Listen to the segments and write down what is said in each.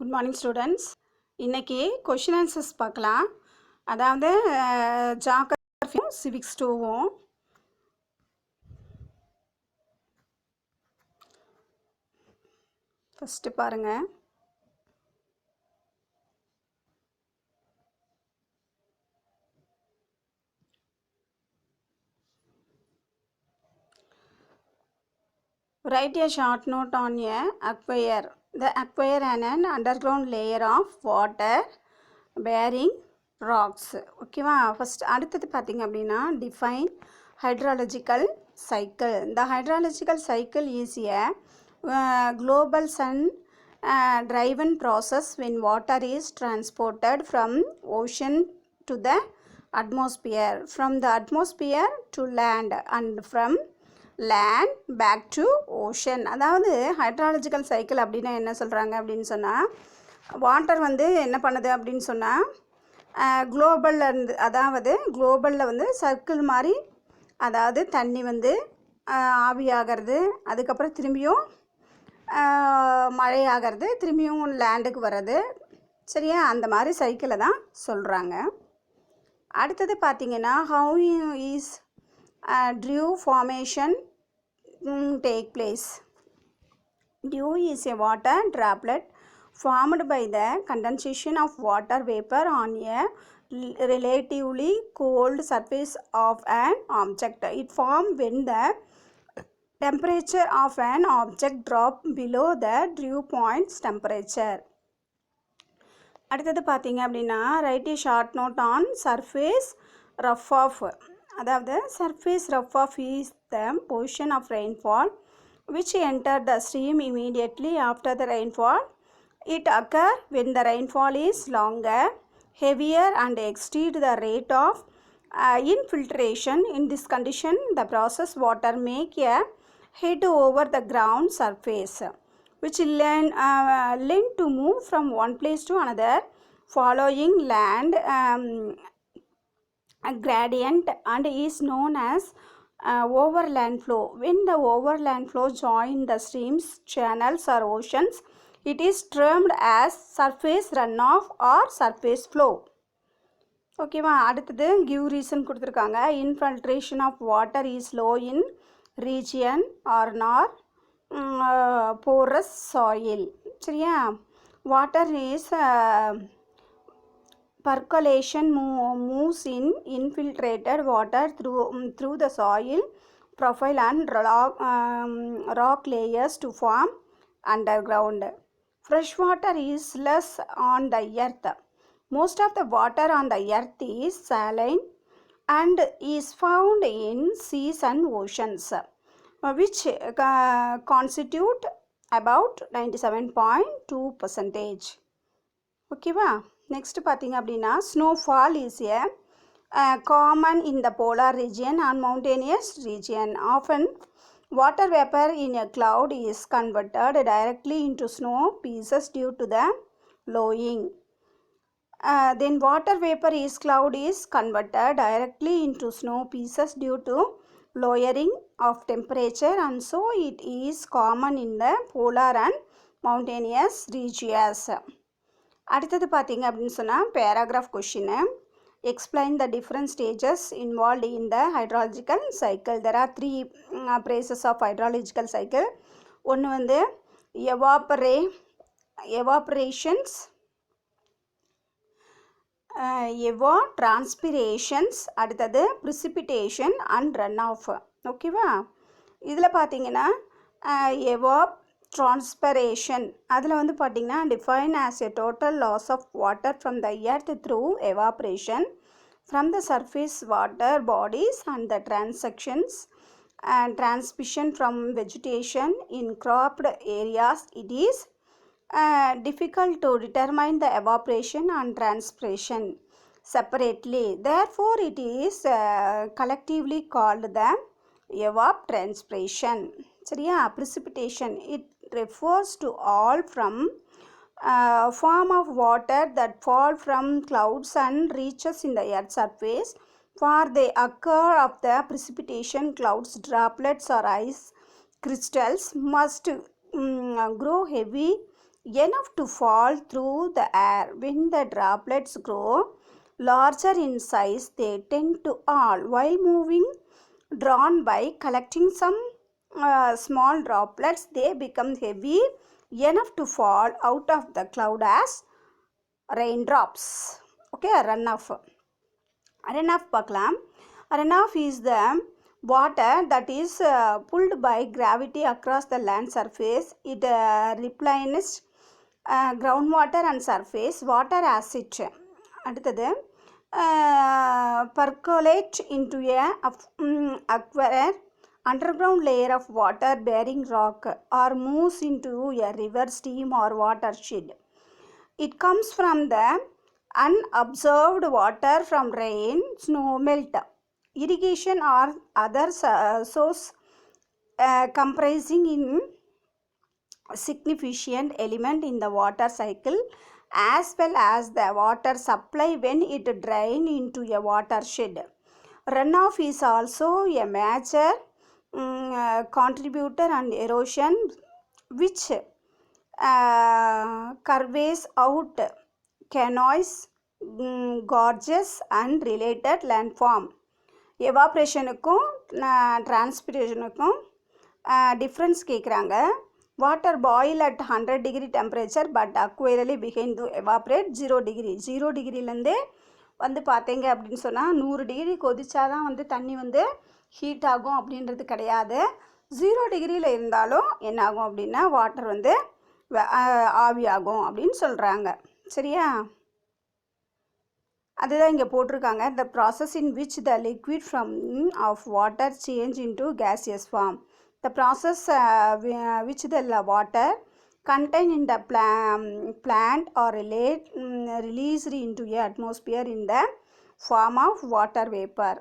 Good morning students. இன்றைக்கி question answers பார்க்கலாம். அதாவது ஜாகிரஃபியும் சிவிக்ஸ் டூவும். ஃபஸ்ட்டு பாருங்கள். Write a short note on a aquifer. The aquifer and an underground layer of water bearing rocks. ஓகேவா? First அடுத்தது பார்த்திங்க அப்படின்னா define hydrological cycle. The hydrological cycle is a global sun driven process when water is transported from ocean to the atmosphere, from the atmosphere to land, and from land back to ocean. அதாவது hydrological cycle அப்படின்னா என்ன சொல்கிறாங்க அப்படின்னு சொன்னால், water வந்து என்ன பண்ணுது அப்படின்னு சொன்னால் குளோபலில் இருந்து, அதாவது குளோபலில் வந்து சர்க்கிள் மாதிரி, அதாவது தண்ணி வந்து ஆவியாகிறது, அதுக்கப்புறம் திரும்பியும் மழையாகிறது, திரும்பியும் லேண்டுக்கு வர்றது, சரியா? அந்த மாதிரி சைக்கிளை தான் சொல்கிறாங்க. அடுத்தது பார்த்திங்கன்னா how is dew formation take place. Dew is a water droplet formed by the condensation of water vapor on a relatively cold surface of an object. It forms when the temperature of an object drops below the dew point temperature. அடுத்தது பார்த்தீங்க அப்படின்னா write a short note on surface runoff. அதாவது surface runoff is the portion of rainfall which enter the stream immediately after the rainfall. It occurs when the rainfall is longer, heavier, and exceed the rate of infiltration. In this condition, the process water make a head over the ground surface, which learn to move from one place to another following land gradient and is known as overland flow. When the overland flow join the streams, channels, or oceans, it is termed as surface runoff or surface flow. ஓகேவா? அடுத்தது give reason கொடுத்துருக்காங்க. Infiltration of water is low in region are non porous soil. சரியா? Water is percolation moves in infiltrated water through the soil profile and rock layers to form underground. Fresh water is less on the earth. Most of the water on the earth is saline and is found in seas and oceans, which constitute about 97.2%. ஓகேவா? Next பார்த்திங்க அப்படின்னா snowfall is a common in the polar region and mountainous region. Often water vapor in a cloud is converted directly into snow pieces due to the lowering. Then water vapor is cloud is converted directly into snow pieces due to lowering of temperature, and so it is common in the polar and mountainous regions. அடுத்தது பார்த்தீங்க அப்படின்னு சொன்னால் paragraph கொஷின்னு. Explain the different stages involved in the hydrological cycle. There are 3 phases of hydrological cycle. ஒன்று வந்து எவாப்ரேஷன்ஸ், டிரான்ஸ்பிரேஷன்ஸ், அடுத்தது precipitation and run of. ஓகேவா? இதில் பார்த்தீங்கன்னா transpiration அதில் வந்து பார்த்திங்கன்னா define as a total loss of water from the earth through evaporation from the surface water bodies and the transactions and transmission from vegetation in cropped areas. It is difficult to determine the evaporation and transpiration separately. Therefore, it is collectively called the evapotranspiration. சரியா? precipitation, it refers to all from form of water that fall from clouds and reaches in the earth's surface. For the occur of the precipitation, clouds, droplets, or ice crystals must grow heavy enough to fall through the air. When the droplets grow larger in size, they tend to all, while moving, drawn by collecting some small droplets, they become heavy enough to fall out of the cloud as raindrops. Okay, runoff. Runoff பார்க்கலாம். Runoff is the water that is pulled by gravity across the land surface. It replenishes groundwater and surface water as it. அடுத்தது percolate into a aquarium underground layer of water bearing rock or moves into a river, stream or watershed. It comes from the unobserved water from rain, snow melt, irrigation or other source comprising in significant element in the water cycle, as well as the water supply when it drain into a watershed. Runoff is also a major contributor and erosion which carves out canoes, gorges and related landform. எவாப்ரேஷனுக்கும் டிரான்ஸ்பிரேஷனுக்கும் difference கேட்குறாங்க. Water boil at 100 degree temperature but actually begin to evaporate 0 degree. 0 degreeலேருந்தே வந்து பார்த்தீங்க அப்படின்னு சொன்னால் 100 degree கொதிச்சாதான் வந்து தண்ணி வந்து ஹீட் ஆகும் அப்படின்றது கிடையாது. 0 degreeயில் இருந்தாலும் என்ன ஆகும் அப்படின்னா வாட்டர் வந்து ஆவியாகும் அப்படின்னு சொல்கிறாங்க. சரியா? அதுதான் இங்கே போட்டிருக்காங்க. the process in which the liquid from of water change into gaseous form. The process which the water contained in the plant or released into the atmosphere in the form of water vapor.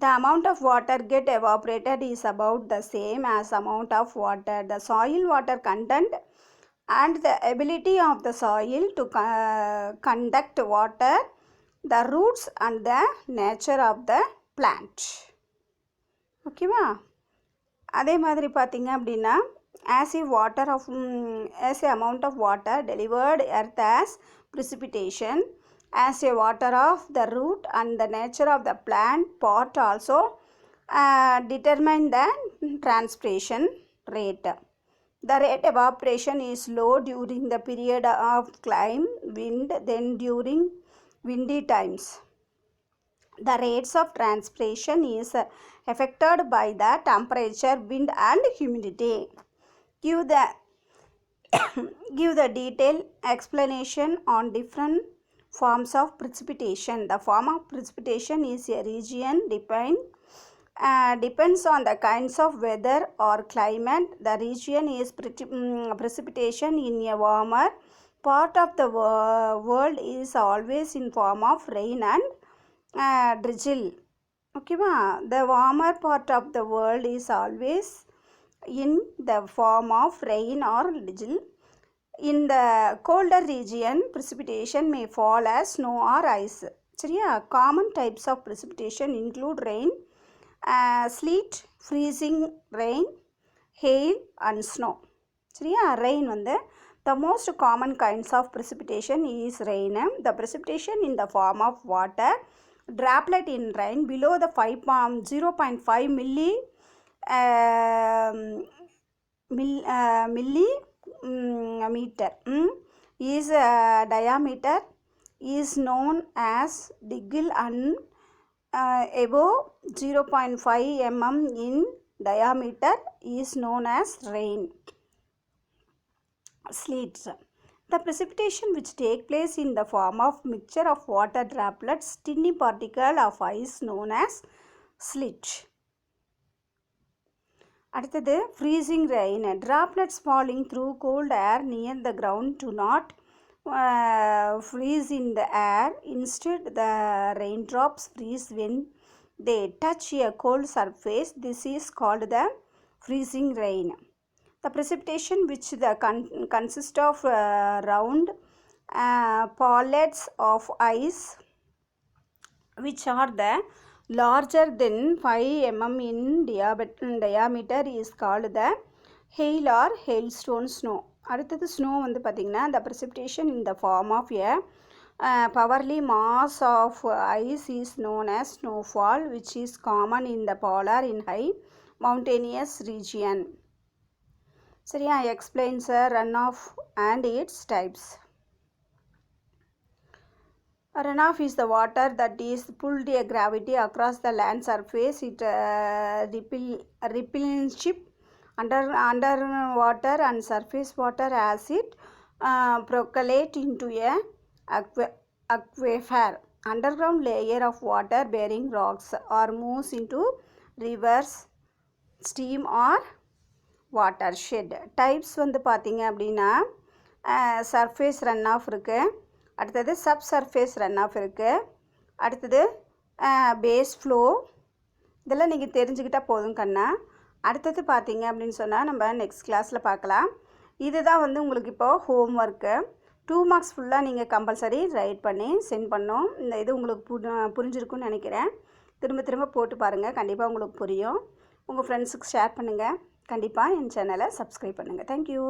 The amount of water get evaporated is about the same as amount of water. The soil water content and the ability of the soil to conduct water, the roots and the nature of the plant. ஓகேவா? அதே மாதிரி பார்த்தீங்க அப்படின்னா as a amount of water delivered earth as precipitation, as a water of the root and the nature of the plant part also determine the transpiration rate. The rate evaporation is low during the period of climb wind than during windy times. The rates of transpiration is affected by the temperature, wind and humidity. Give the detailed explanation on different forms of precipitation. The form of precipitation is a region depends on the kinds of weather or climate. The region is precipitation in a warmer part of the world is always in form of rain and drizzle. Okay, the warmer part of the world is always in the form of rain or drizzle. In the colder region, precipitation may fall as snow or ice. சரியா? Common types of precipitation include rain, sleet, freezing rain, hail and snow. சரியா? Rain வந்து the most common kinds of precipitation is rain. The precipitation in the form of water droplet in rain below the 0.5 millimeter is diameter is known as digil and above 0.5 mm in diameter is known as rain. Sleets. The precipitation which take place in the form of mixture of water droplets, tiny particle of ice known as sleet. அடுத்தது freezing rain. Droplets falling through cold air near the ground do not freeze in the air. Instead, the raindrops freeze when they touch a cold surface. This is called the freezing rain. The precipitation which consists of round pallets of ice which are the larger than 5 mm in diameter is called the hail or hailstone snow. அடுத்தது snow வந்து பார்த்திங்கன்னா the precipitation in the form of a powerly mass of ice is known as snowfall, which is common in the polar in high mountainous region. சரியா? explains a runoff and its types. A runoff is the water that is pulled a gravity across the land surface. It replenishes underwater and surface water as it percolates into a aquifer, underground layer of water bearing rocks, or moves into rivers, stream or watershed. Types வந்து பார்த்தீங்க அப்படின்னா surface run of இருக்குது, அடுத்தது sub surface run of இருக்குது, அடுத்தது base flow. இதெல்லாம் நீங்கள் தெரிஞ்சுக்கிட்டால் போதும் கண்ணா. அடுத்தது பார்த்தீங்க அப்படின்னு சொன்னால் நம்ம நெக்ஸ்ட் கிளாஸில் பார்க்கலாம். இதுதான் வந்து உங்களுக்கு இப்போது ஹோம் ஒர்க்கு. 2 மார்க்ஸ் ஃபுல்லாக நீங்கள் கம்பல்சரி ரைட் பண்ணி சென்ட் பண்ணோம். இந்த இது உங்களுக்கு புரிஞ்சிருக்குன்னு நினைக்கிறேன். திரும்ப திரும்ப போட்டு பாருங்கள், கண்டிப்பாக உங்களுக்கு புரியும். உங்கள் ஃப்ரெண்ட்ஸுக்கு ஷேர் பண்ணுங்கள், கண்டிப்பாக என் சேனலை சப்ஸ்கிரைப் பண்ணுங்கள். தேங்க்யூ.